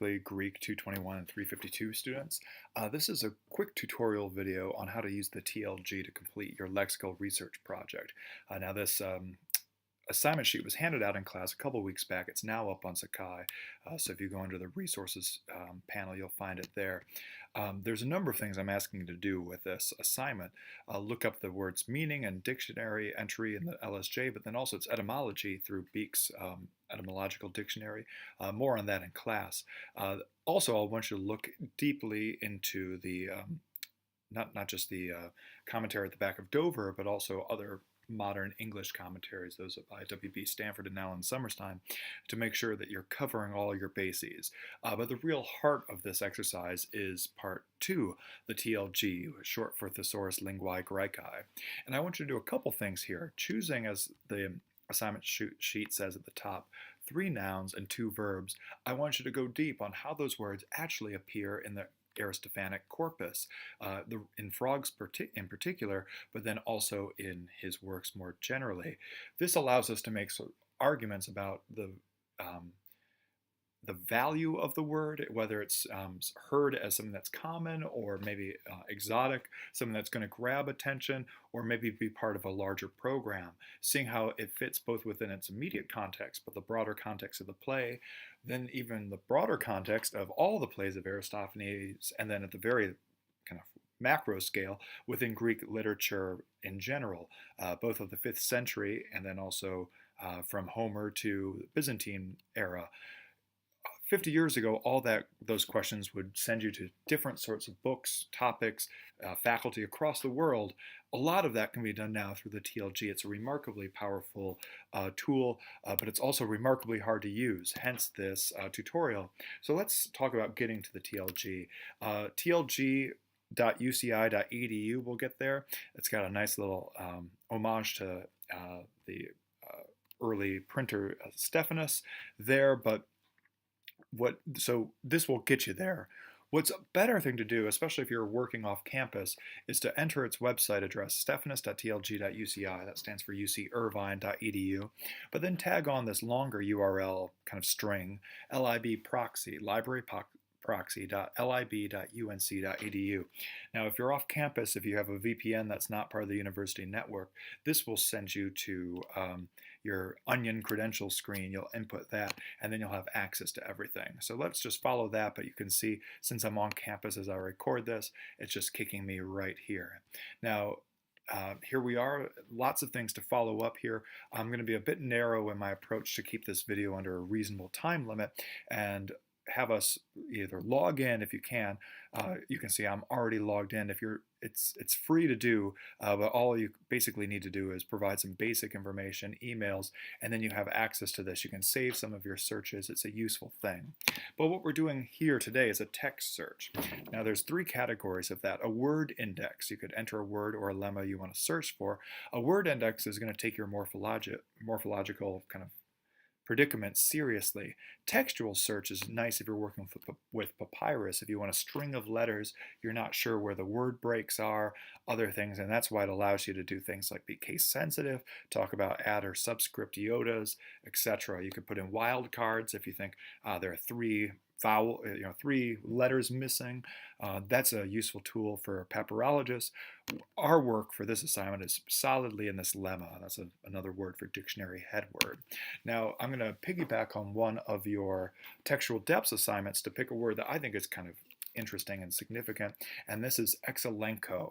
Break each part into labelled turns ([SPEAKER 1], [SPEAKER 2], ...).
[SPEAKER 1] specifically Greek 221 and 352 students. This is a quick tutorial video on how to use the TLG to complete your lexical research project. Now this assignment sheet was handed out in class a couple weeks back. It's now up on Sakai, so if you go into the resources panel, you'll find it there. There's a number of things I'm asking you to do with this assignment. Look up the word's meaning and dictionary entry in the LSJ, but then also its etymology through Beek's etymological dictionary. More on that in class. Also, I want you to look deeply into the not just the commentary at the back of Dover, but also other modern English commentaries, those by W.B. Stanford and Alan Summerstein, to make sure that you're covering all your bases. But the real heart of this exercise is part 2, the TLG, short for Thesaurus Linguae Graecae. And I want you to do a couple things here, choosing, as the assignment sheet says at the top, 3 nouns and 2 verbs. I want you to go deep on how those words actually appear in the Aristophanic corpus, in Frogg's in particular, but then also in his works more generally. This allows us to make arguments about the value of the word, whether it's heard as something that's common or maybe exotic, something that's going to grab attention, or maybe be part of a larger program, seeing how it fits both within its immediate context, but the broader context of the play, then even the broader context of all the plays of Aristophanes, and then at the very kind of macro scale within Greek literature in general, both of the 5th century and then also from Homer to the Byzantine era. 50 years ago, all those questions would send you to different sorts of books, topics, faculty across the world. A lot of that can be done now through the TLG. It's a remarkably powerful tool, but it's also remarkably hard to use, hence this tutorial. So let's talk about getting to the TLG. TLG.uci.edu will get there. It's got a nice little homage to the early printer Stephanus there, but so this will get you there. What's a better thing to do, especially if you're working off campus, is to enter its website address, stephanus.tlg.uci, that stands for ucirvine.edu, but then tag on this longer URL kind of string, libproxy, libraryproxy.lib.unc.edu. Now, if you're off campus, if you have a VPN that's not part of the university network, this will send you to your Onion credential screen. You'll input that, and then you'll have access to everything. So let's just follow that, but you can see, since I'm on campus as I record this, it's just kicking me right here. Now, here we are, lots of things to follow up here. I'm going to be a bit narrow in my approach to keep this video under a reasonable time limit, and have us either log in if you can. You can see I'm already logged in. It's free to do, but all you basically need to do is provide some basic information, emails, and then you have access to this. You can save some of your searches. It's a useful thing. But what we're doing here today is a text search. Now there's 3 categories of that. A word index. You could enter a word or a lemma you want to search for. A word index is going to take your morphological kind of predicament seriously. Textual search is nice if you're working with papyrus, if you want a string of letters, you're not sure where the word breaks are, other things, and that's why it allows you to do things like be case sensitive, talk about add or subscript iotas, etc. You could put in wildcards if you think there are 3 letters missing. That's a useful tool for papyrologists. Our work for this assignment is solidly in this lemma. That's another word for dictionary head word. Now, I'm going to piggyback on one of your textual depths assignments to pick a word that I think is kind of interesting and significant, and this is exelenko,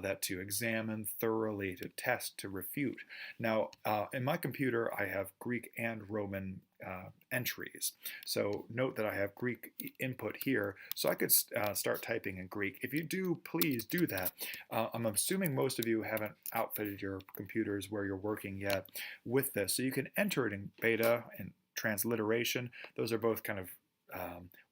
[SPEAKER 1] that to examine thoroughly, to test, to refute. Now, in my computer, I have Greek and Roman entries. So note that I have Greek input here, so I could start typing in Greek. If you do, please do that. I'm assuming most of you haven't outfitted your computers where you're working yet with this, so you can enter it in beta and transliteration. Those are both kind of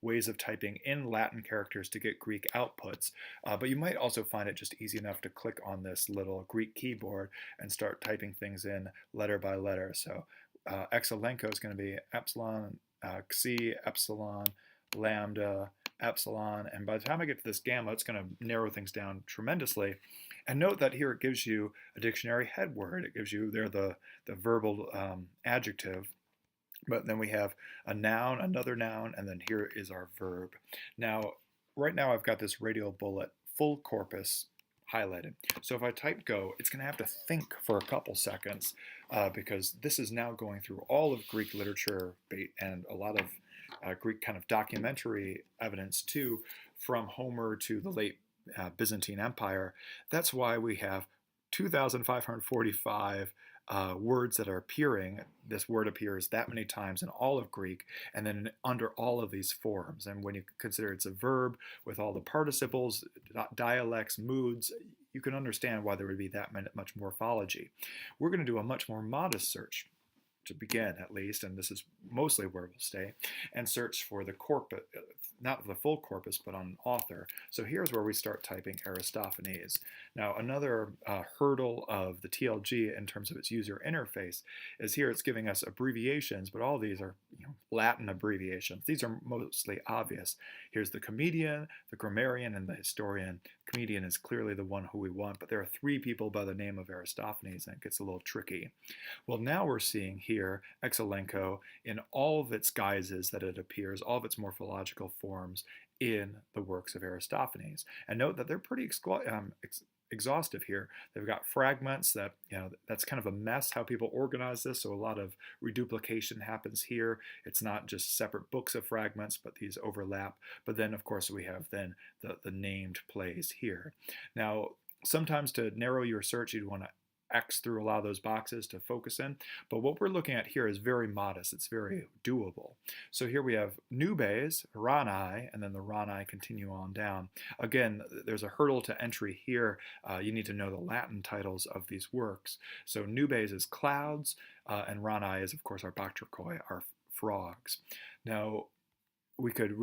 [SPEAKER 1] ways of typing in Latin characters to get Greek outputs, but you might also find it just easy enough to click on this little Greek keyboard and start typing things in letter by letter. So exelenko is going to be epsilon, xi, epsilon, lambda, epsilon, and by the time I get to this gamma, it's going to narrow things down tremendously. And note that here it gives you a dictionary head word. It gives you there the verbal adjective But then we have a noun, another noun, and then here is our verb. Now, right now I've got this radial bullet full corpus highlighted. So if I type go, it's going to have to think for a couple seconds because this is now going through all of Greek literature and a lot of Greek kind of documentary evidence too, from Homer to the late Byzantine Empire. That's why we have 2,545 words that are appearing. This word appears that many times in all of Greek, and then under all of these forms. And when you consider it's a verb with all the participles, dialects, moods, you can understand why there would be that much morphology. We're going to do a much more modest search to begin, at least, and this is mostly where we'll stay, and search for the corpus, not the full corpus, but on an author. So here's where we start typing Aristophanes. Now, another hurdle of the TLG in terms of its user interface is here it's giving us abbreviations, but all these are Latin abbreviations. These are mostly obvious. Here's the comedian, the grammarian, and the historian. The comedian is clearly the one who we want, but there are three people by the name of Aristophanes, and it gets a little tricky. Well, now we're seeing here Exelenco in all of its guises that it appears, all of its morphological forms in the works of Aristophanes. And note that they're pretty exhaustive here. They've got fragments that, that's kind of a mess how people organize this, so a lot of reduplication happens here. It's not just separate books of fragments, but these overlap. But then, of course, we have then the named plays here. Now, sometimes to narrow your search, you'd want to X through a lot of those boxes to focus in. But what we're looking at here is very modest. It's very doable. So here we have nubes, ranai, and then the ranai continue on down. Again, there's a hurdle to entry here. You need to know the Latin titles of these works. So nubes is clouds, and ranai is, of course, our batrachoi, our frogs. Now, we could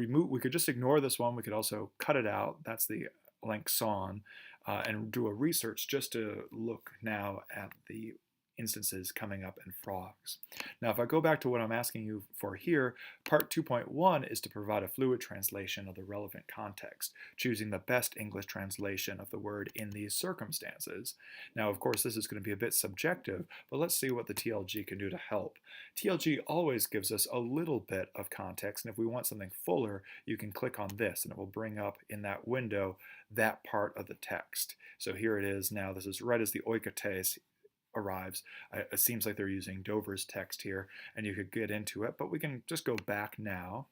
[SPEAKER 1] just ignore this one. We could also cut it out. That's the Lexical. And do a research just to look now at the instances coming up in frogs. Now, if I go back to what I'm asking you for here, part 2.1 is to provide a fluid translation of the relevant context, choosing the best English translation of the word in these circumstances. Now, of course, this is going to be a bit subjective, but let's see what the TLG can do to help. TLG always gives us a little bit of context, and if we want something fuller, you can click on this, and it will bring up in that window that part of the text. So here it is now. This is right as the oikotes arrives. It seems like they're using Dover's text here, and you could get into it, but we can just go back now.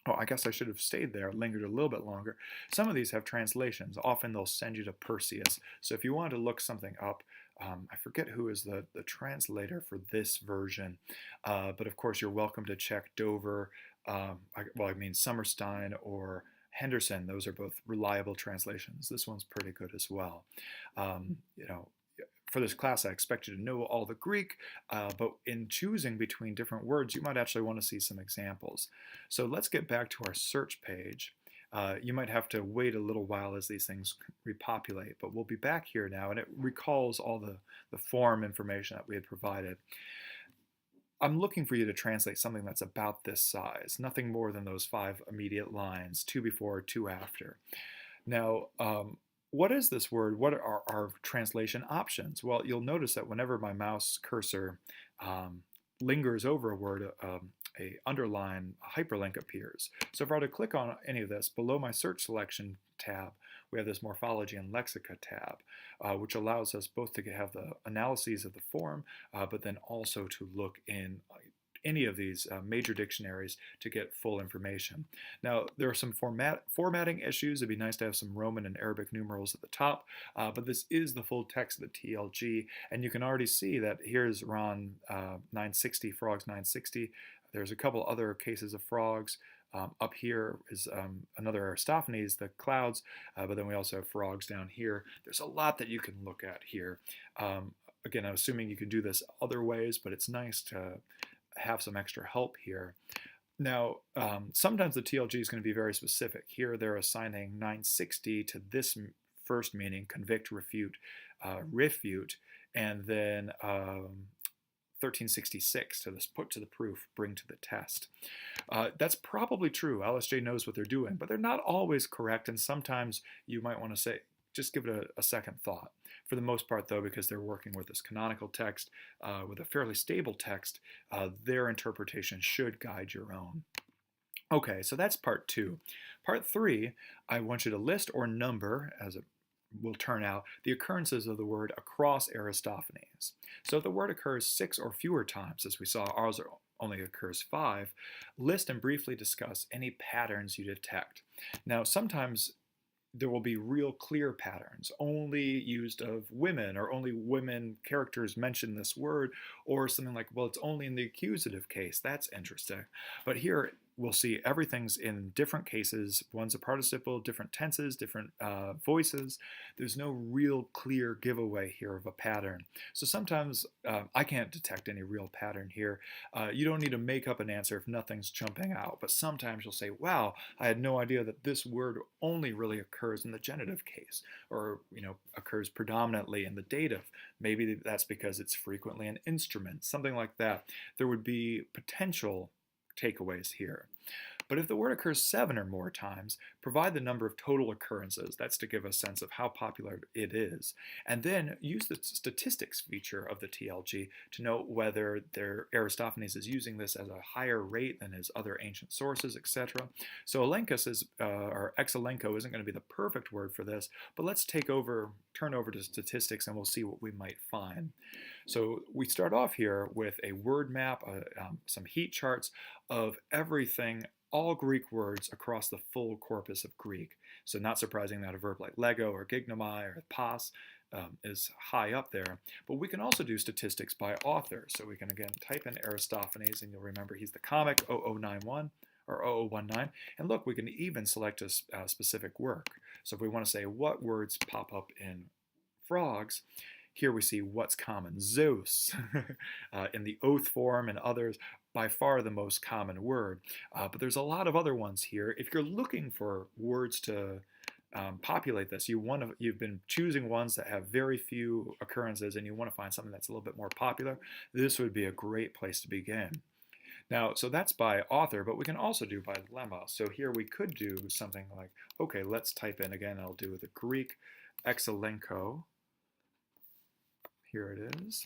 [SPEAKER 1] Oh, I guess I should have stayed there, lingered a little bit longer. Some of these have translations. Often they'll send you to Perseus. So if you wanted to look something up, I forget who is the translator for this version, but of course you're welcome to check Dover, Summerstein or Henderson. Those are both reliable translations. This one's pretty good as well. For this class, I expect you to know all the Greek, but in choosing between different words, you might actually want to see some examples. So let's get back to our search page. You might have to wait a little while as these things repopulate, but we'll be back here now, and it recalls all the form information that we had provided. I'm looking for you to translate something that's about this size, nothing more than those 5 immediate lines, 2 before, 2 after. Now, what is this word? What are our translation options? Well, you'll notice that whenever my mouse cursor lingers over a word, a underline, a hyperlink appears. So if I were to click on any of this, below my search selection tab, we have this morphology and lexica tab, which allows us both to have the analyses of the form, but then also to look in any of these major dictionaries to get full information. Now, there are some formatting issues. It'd be nice to have some Roman and Arabic numerals at the top, but this is the full text of the TLG, and you can already see that here's Ron 960, frogs 960. There's a couple other cases of frogs. Up here is another Aristophanes, the clouds, but then we also have frogs down here. There's a lot that you can look at here. Again, I'm assuming you can do this other ways, but it's nice to have some extra help here. Now, sometimes the TLG is going to be very specific. Here they're assigning 960 to this first meaning, convict, refute, and then 1366 to this, put to the proof, bring to the test. That's probably true. LSJ knows what they're doing, but they're not always correct, and sometimes you might want to say, just give it a second thought. For the most part, though, because they're working with this canonical text, with a fairly stable text, their interpretation should guide your own. Okay, so that's part 2. Part 3, I want you to list or number, as it will turn out, the occurrences of the word across Aristophanes. So if the word occurs 6 or fewer times, as we saw, ours only occurs 5, list and briefly discuss any patterns you detect. Now, sometimes there will be real clear patterns, only used of women, or only women characters mention this word, or something like, well, it's only in the accusative case. That's interesting. But here we'll see everything's in different cases. One's a participle, different tenses, different voices. There's no real clear giveaway here of a pattern. So sometimes I can't detect any real pattern here. You don't need to make up an answer if nothing's jumping out. But sometimes you'll say, wow, I had no idea that this word only really occurs in the genitive case, or occurs predominantly in the dative. Maybe that's because it's frequently an instrument, something like that. There would be potential takeaways here. But if the word occurs 7 or more times, provide the number of total occurrences. That's to give a sense of how popular it is. And then use the statistics feature of the TLG to know whether Aristophanes is using this as a higher rate than his other ancient sources, etc. So elenchus is, or ex-elencho isn't going to be the perfect word for this, but let's turn over to statistics and we'll see what we might find. So we start off here with a word map, some heat charts of everything, all Greek words across the full corpus of Greek. So not surprising that a verb like lego or gignomai or pas is high up there. But we can also do statistics by author. So we can again type in Aristophanes, and you'll remember he's the comic 0091 or 0019. And look, we can even select a specific work. So if we want to say what words pop up in frogs, here we see what's common. Zeus, in the oath form, and others, by far the most common word. But there's a lot of other ones here. If you're looking for words to populate this, you've been choosing ones that have very few occurrences, and you want to find something that's a little bit more popular, this would be a great place to begin. Now, so that's by author, but we can also do by lemma. So here we could do something like, okay, let's type in again, I'll do the Greek ex-elencho. Here it is.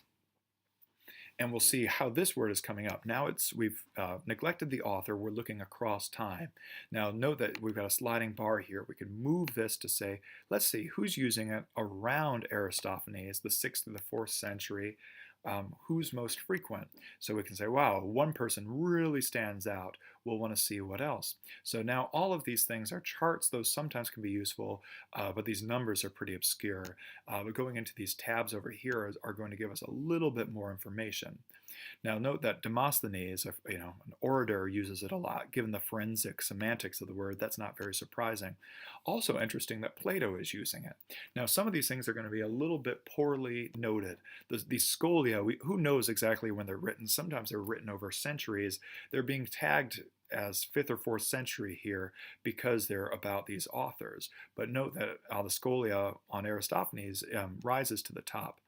[SPEAKER 1] And we'll see how this word is coming up. Now we've neglected the author. We're looking across time. Now note that we've got a sliding bar here. We can move this to say, let's see who's using it around Aristophanes, the 6th to the 4th century. Who's most frequent. So we can say, wow, one person really stands out. We'll want to see what else. So now all of these things are charts. Those sometimes can be useful, but these numbers are pretty obscure. But going into these tabs over here are going to give us a little bit more information. Now note that Demosthenes, an orator, uses it a lot. Given the forensic semantics of the word, that's not very surprising. Also interesting that Plato is using it. Now some of these things are going to be a little bit poorly noted. These scholia, who knows exactly when they're written? Sometimes they're written over centuries. They're being tagged as 5th or 4th century here because they're about these authors. But note that the scholia on Aristophanes rises to the top.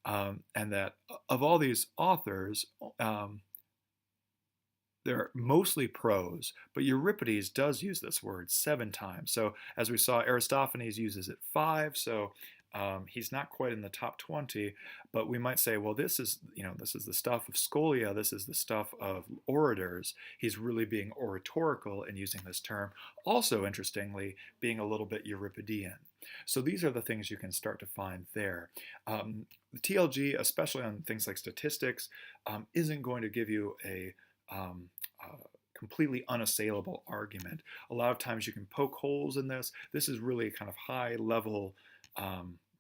[SPEAKER 1] And that of all these authors, they're mostly prose, but Euripides does use this word 7 times. So as we saw, Aristophanes uses it 5, so he's not quite in the top 20, but we might say, well, this is the stuff of scholia, this is the stuff of orators. He's really being oratorical in using this term. Also, interestingly, being a little bit Euripidean. So these are the things you can start to find there. The TLG, especially on things like statistics, isn't going to give you a completely unassailable argument. A lot of times you can poke holes in this. This is really kind of high level,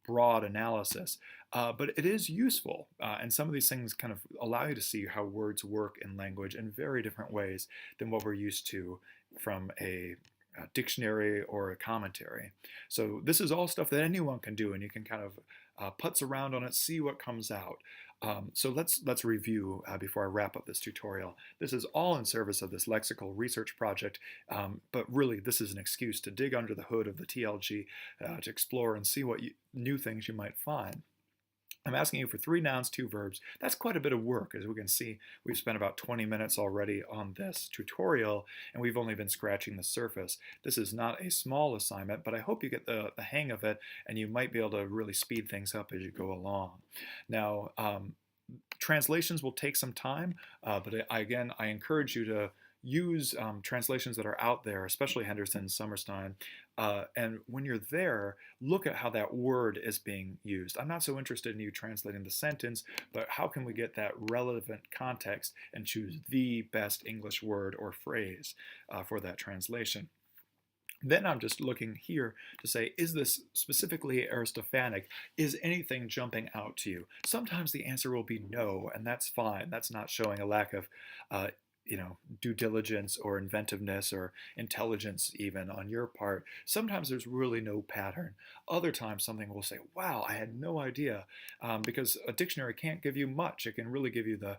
[SPEAKER 1] broad analysis, but it is useful. And some of these things kind of allow you to see how words work in language in very different ways than what we're used to from a dictionary or a commentary. So this is all stuff that anyone can do, and you can kind of putz around on it, see what comes out. So let's review before I wrap up this tutorial. This is all in service of this lexical research project, but really this is an excuse to dig under the hood of the TLG to explore and see what new things you might find. I'm asking you for 3 nouns, 2 verbs. That's quite a bit of work. As we can see, we've spent about 20 minutes already on this tutorial, and we've only been scratching the surface. This is not a small assignment, but I hope you get the hang of it, and you might be able to really speed things up as you go along. Now, translations will take some time, but again, I encourage you to use translations that are out there, especially Henderson, Summerstein, and when you're there, look at how that word is being used. I'm not so interested in you translating the sentence, but how can we get that relevant context and choose the best English word or phrase for that translation? Then I'm just looking here to say, is this specifically Aristophanic? Is anything jumping out to you? Sometimes the answer will be no, and that's fine. That's not showing a lack of uh, due diligence or inventiveness or intelligence even on your part. Sometimes there's really no pattern. Other times something will say, wow, I had no idea, because a dictionary can't give you much. It can really give you the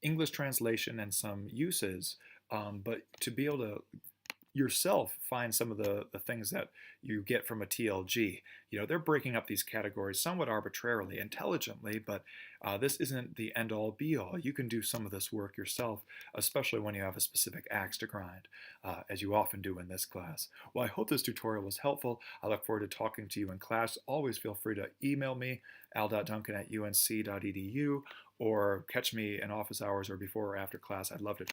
[SPEAKER 1] English translation and some uses, but to be able to yourself find some of the things that you get from a TLG. They're breaking up these categories somewhat arbitrarily, intelligently, but this isn't the end-all be-all. You can do some of this work yourself, especially when you have a specific axe to grind, as you often do in this class. Well, I hope this tutorial was helpful. I look forward to talking to you in class. Always feel free to email me, al.duncan@unc.edu, or catch me in office hours or before or after class. I'd love to